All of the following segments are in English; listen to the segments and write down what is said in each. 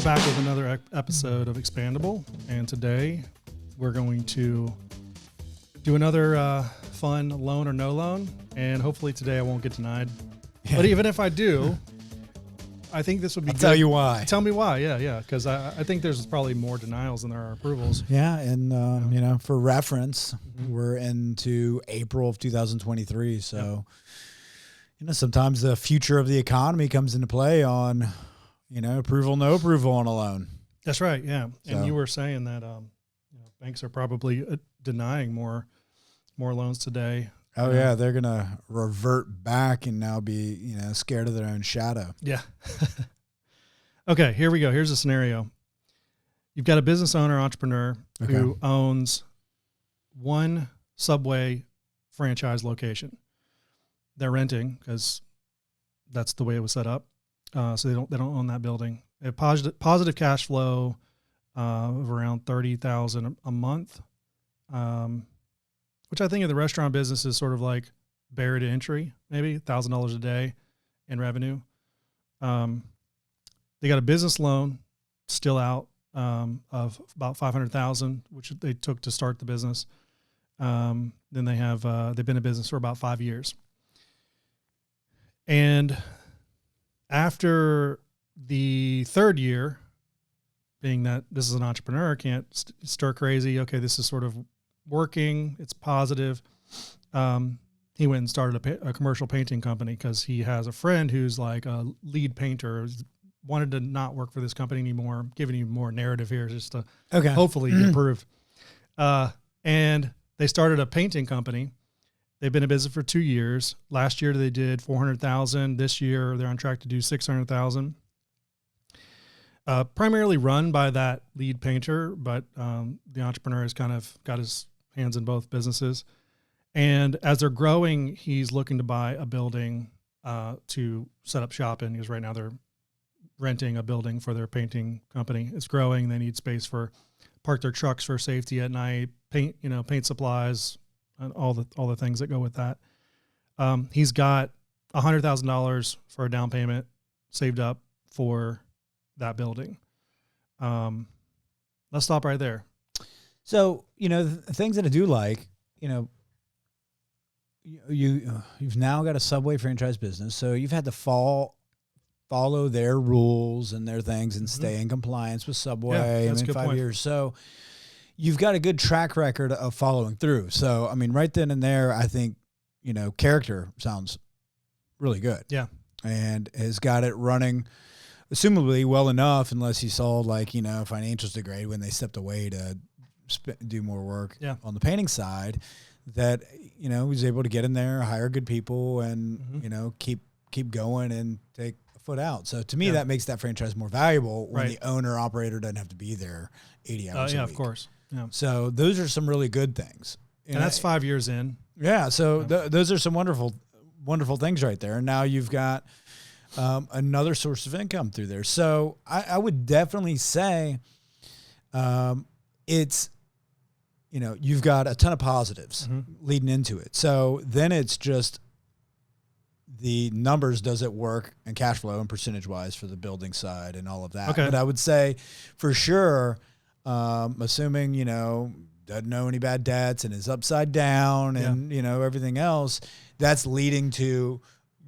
We're back with another episode of Expandable, and today we're going to do another fun loan or no loan, and hopefully today I won't get denied. Yeah. But even if I do, I think this would be good. Tell you why. Tell me why, yeah, because I think there's probably more denials than there are approvals. Yeah, and for reference, we're into April of 2023, so sometimes the future of the economy comes into play on approval, no approval on a loan. That's right, yeah. So. And you were saying that banks are probably denying more loans today. Oh, yeah, they're going to revert back and now be, scared of their own shadow. Yeah. Okay, here we go. Here's a scenario. You've got a business owner, entrepreneur, who owns one Subway franchise location. They're renting because that's the way it was set up. So they don't own that building. They have positive cash flow of around $30,000 a month, which I think in the restaurant business is sort of like barrier to entry, maybe $1,000 a day in revenue. They got a business loan still out of about $500,000, which they took to start the business. Then they have they've been in business for about 5 years. And after the third year, being that this is an entrepreneur, can't stir crazy. Okay, this is sort of working. It's positive. He went and started a commercial painting company because he has a friend who's like a lead painter, wanted to not work for this company anymore. Giving you more narrative here just to hopefully get approved. And they started a painting company. They've been in business for 2 years. Last year they did $400,000. This year they're on track to do $600,000. Primarily run by that lead painter, but the entrepreneur has kind of got his hands in both businesses. And as they're growing, he's looking to buy a building to set up shop in, because right now they're renting a building for their painting company. It's growing. They need space for park their trucks for safety at night, paint supplies, and all the things that go with that. He's got $100,000 for a down payment saved up for that building. Let's stop right there. So, the things that I do like, you've now got a Subway franchise business. So you've had to follow their rules and their things and stay in compliance with Subway. That's a good 5 point. years. So you've got a good track record of following through. So, right then and there, I think, character sounds really good. Yeah. And has got it running assumably well enough, unless you saw financials degrade when they stepped away to do more work on the painting side, that, he was able to get in there, hire good people, and, keep going and take a foot out. So to me, that makes that franchise more valuable when the owner operator doesn't have to be there 80 hours a week. Of course. Yeah. So those are some really good things. And that's 5 years in. Yeah. So those are some wonderful, wonderful things right there. And now you've got another source of income through there. So I would definitely say it's, you've got a ton of positives leading into it. So then it's just the numbers, does it work, and cash flow and percentage wise for the building side and all of that. Okay. But I would say for sure, assuming, doesn't know any bad debts and is upside down and, everything else, that's leading to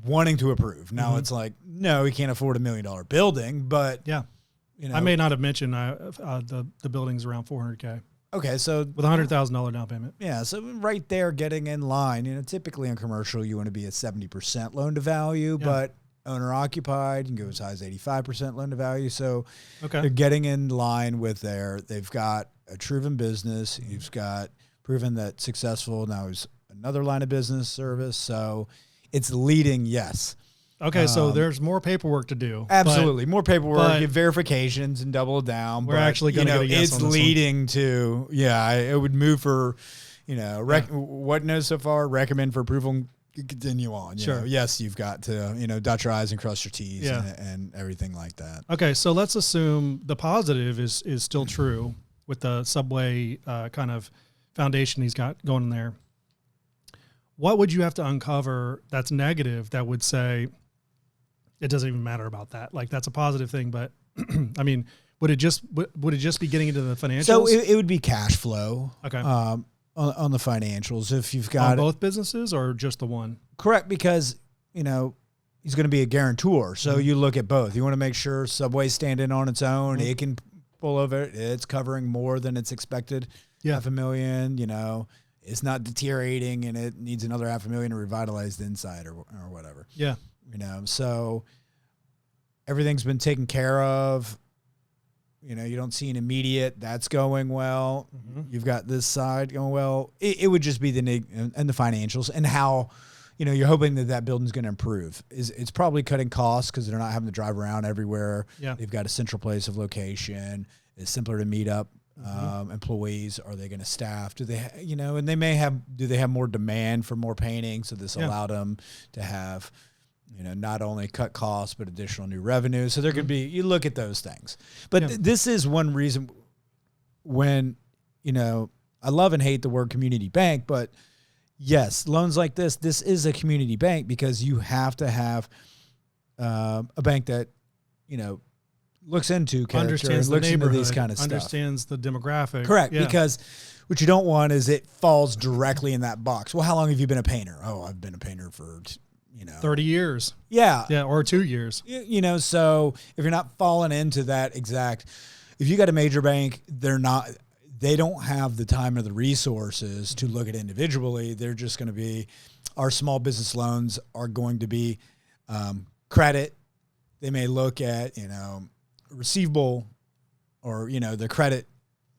wanting to approve. Now it's like, no, he can't afford $1 million building, but I may not have mentioned the building's around $400K. Okay, so with $100,000 down payment. Yeah, so right there, getting in line. Typically in commercial, you want to be at 70% loan to value, but owner occupied, you can go as high as 85% loan to value. So they're getting in line with they've got a proven business. You've got proven that successful. Now is another line of business, service. So it's leading, yes. Okay, so there's more paperwork to do. Absolutely, more paperwork, get verifications, and double down. We're actually going to get a yes it's on this leading to it would move for, what knows so far, recommend for approval, and continue on. Sure. Yes, you've got to dot your I's and cross your T's and everything like that. Okay, so let's assume the positive is still true with the Subway kind of foundation he's got going in there. What would you have to uncover that's negative that would say, it doesn't even matter about that? Like, that's a positive thing, but I mean, would it just be getting into the financials? So it would be cash flow. Okay. On the financials, if you've got on both businesses or just the one? Correct, because he's going to be a guarantor. So you look at both. You want to make sure Subway's standing on its own. It can pull over it. It's covering more than it's expected. Yeah. $500,000, it's not deteriorating and it needs another $500,000 to revitalize the inside or whatever. Yeah. So everything's been taken care of. You don't see an immediate that's going well. You've got this side going well. It would just be the financials and how, you're hoping that building's going to improve. It's probably cutting costs because they're not having to drive around everywhere. Yeah. They've got a central place of location. It's simpler to meet up. Employees, are they going to staff? Do they, and they may have, do they have more demand for more painting? So this allowed them to have, not only cut costs, but additional new revenue. So there could be, you look at those things, but this is one reason when, I love and hate the word community bank, but yes, loans like this is a community bank because you have to have a bank that, looks into character, understands looks the into neighborhood, these kind of stuff. Understands the demographic. Correct, because what you don't want is it falls directly in that box. Well, how long have you been a painter? Oh, I've been a painter for 30 years. Yeah. Yeah, or 2 years. So if you're not falling into that exact, if you got a major bank, they don't have the time or the resources to look at individually. They're just going to be, our small business loans are going to be credit. They may look at, receivable or, their credit,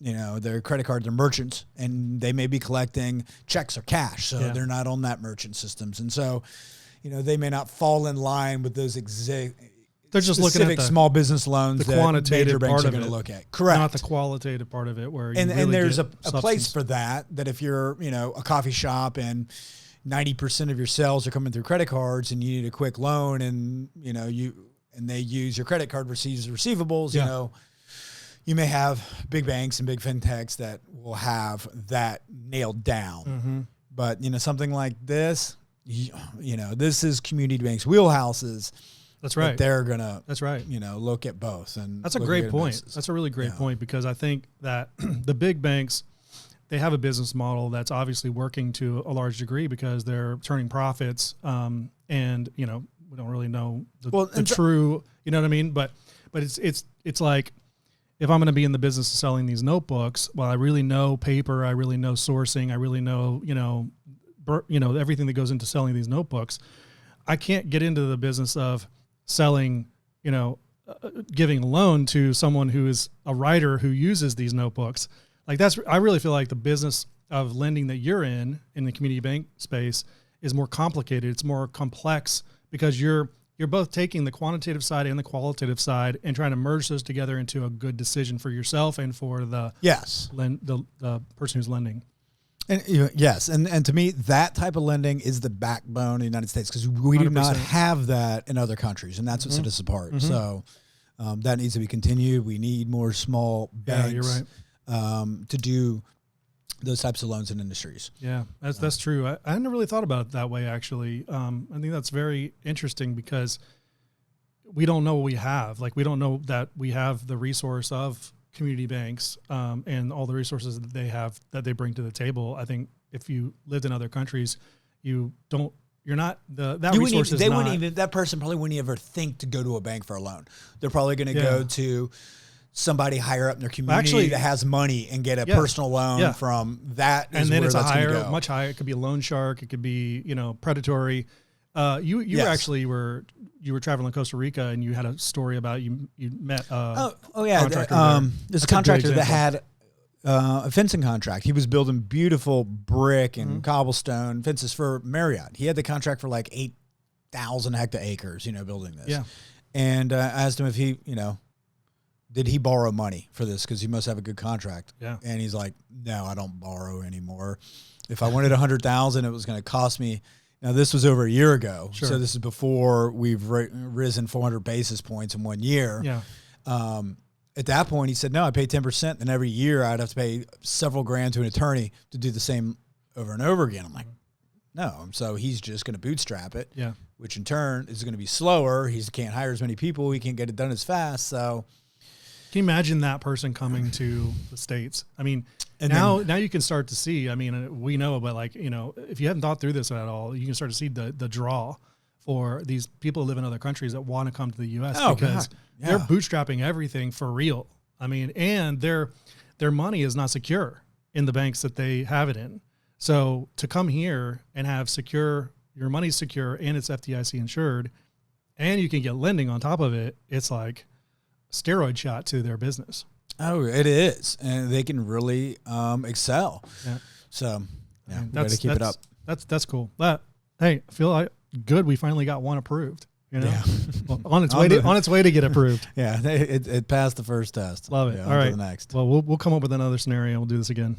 their credit card, their merchants, and they may be collecting checks or cash. So they're not on that merchant systems. And so, they may not fall in line with those they're just looking at the small business loans the that quantitative major banks part are of going to it, look at. Correct. Not the qualitative part of it where and there's a place for that if you're, a coffee shop and 90% of your sales are coming through credit cards and you need a quick loan and, and they use your credit card receivables, you may have big banks and big fintechs that will have that nailed down. But, something like this, this is community banks' wheelhouses. That's right. They're going to, that's right. Look at both. And that's a great point. That's a really great point because I think that the big banks, they have a business model that's obviously working to a large degree because they're turning profits. And, we don't really know the true, you know what I mean? But it's like, if I'm going to be in the business of selling these notebooks, well, I really know paper, I really know sourcing, I really know, everything that goes into selling these notebooks. I can't get into the business of selling, giving a loan to someone who is a writer who uses these notebooks. I really feel like the business of lending that you're in the community bank space is more complicated. It's more complex because you're both taking the quantitative side and the qualitative side and trying to merge those together into a good decision for yourself and for the the person who's lending. And yes, and to me, that type of lending is the backbone of the United States because we 100%. Do not have that in other countries, and that's what set us apart. So that needs to be continued. We need more small banks you're right. To do those types of loans and industries. Yeah, that's true. I hadn't really thought about it that way, actually. I think that's very interesting because we don't know what we have. We don't know that we have the resource of community banks and all the resources that they have that they bring to the table. I think if you lived in other countries, that person probably wouldn't ever think to go to a bank for a loan. They're probably going to go to somebody higher up in their community that has money and get a personal loan from that. And then it's much higher. It could be a loan shark. It could be, predatory. You were traveling in Costa Rica and you had a story about you met there's a contractor that had a fencing contract. He was building beautiful brick and cobblestone fences for Marriott. He had the contract for 8,000 hectares, building this. Yeah. And I asked him if he, did he borrow money for this? Because he must have a good contract. Yeah. And he's like, no, I don't borrow anymore. If I wanted 100,000, it was going to cost me. Now, this was over a year ago. Sure. So this is before we've risen 400 basis points in 1 year. Yeah. At that point, he said, no, I pay 10%. And every year I'd have to pay several grand to an attorney to do the same over and over again. I'm like, no. So he's just going to bootstrap it, which in turn is going to be slower. He can't hire as many people. He can't get it done as fast. So Can you imagine that person coming to the States? I mean, And now you can start to see, I mean, we know, but like, if you haven't thought through this at all, you can start to see the draw for these people who live in other countries that want to come to the U.S. because they're bootstrapping everything for real. I mean, and their money is not secure in the banks that they have it in. So to come here and have your money's secure and it's FDIC insured, and you can get lending on top of it, it's like a steroid shot to their business. Oh, it is. And they can really excel. Yeah. So, yeah, we got to keep it up. That's cool. But, hey, I feel like good we finally got one approved. Yeah. Well, on its way to get approved. Yeah, it passed the first test. Love it. Yeah, all right. The next. Well, we'll come up with another scenario. We'll do this again.